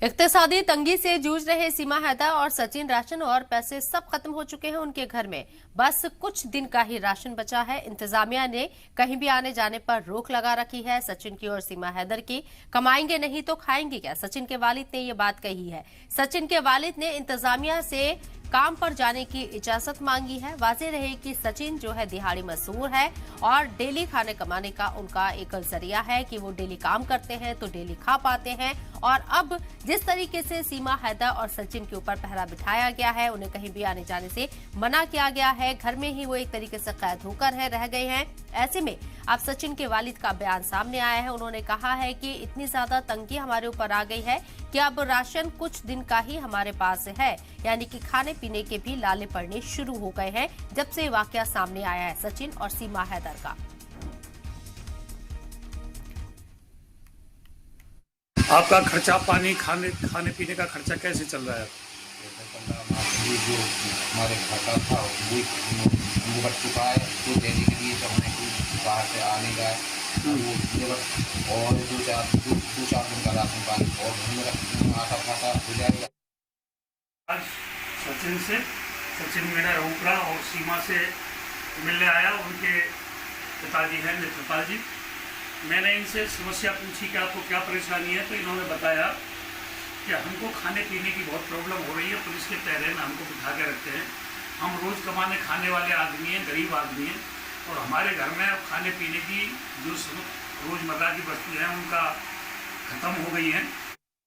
इक्तिसादी तंगी से जूझ रहे सीमा हैदर और सचिन राशन और पैसे सब खत्म हो चुके हैं उनके घर में। बस कुछ दिन का ही राशन बचा है। इंतजामिया ने कहीं भी आने जाने पर रोक लगा रखी है। सचिन की और सीमा हैदर की। कमाएंगे नहीं तो खाएंगे क्या? सचिन के वालिद ने ये बात कही है। सचिन के वालिद ने इंतजामिया से काम पर जाने की इजाजत मांगी है। वाज़ेह रहे कि सचिन जो है दिहाड़ी मजदूर है और डेली खाने कमाने का उनका एक जरिया है कि वो डेली काम करते हैं तो डेली खा पाते हैं। और अब जिस तरीके से सीमा हैदर और सचिन के ऊपर पहरा बिठाया गया है, उन्हें कहीं भी आने जाने से मना किया गया है, घर में ही वो एक तरीके से कैद होकर रह गए हैं। ऐसे में अब सचिन के वालिद का बयान सामने आया है। उन्होंने कहा है कि इतनी ज्यादा तंगी हमारे ऊपर आ गई है कि अब राशन कुछ दिन का ही हमारे पास है, यानी कि खाने पीने के भी लाले पड़ने शुरू हो गए हैं जब से वाकया सामने आया है सचिन और सीमा हैदर का। आपका खर्चा पानी खाने पीने का खर्चा कैसे चल रहा है? जो हमारे खाता था वो बढ़ चुका है, तो देने के लिए तो हमें कोई बाहर से आने का और दो चार दिन का राशन पानी और घर में रखने आटा फाटा हो जाएगा। आज सचिन मेरा रोकड़ा और सीमा से मिलने आया। उनके पिताजी हैं नेत्रपाल जी। मैंने इनसे समस्या पूछी कि आपको क्या परेशानी है, तो इन्होंने बताया कि हमको खाने पीने की बहुत प्रॉब्लम हो रही है। पुलिस के पहरे में हमको बिठा के रखते हैं। हम रोज़ कमाने खाने वाले आदमी हैं, गरीब आदमी हैं, और हमारे घर में खाने पीने की जो रोज़मर्रा की वस्तुएं हैं उनका ख़त्म हो गई हैं।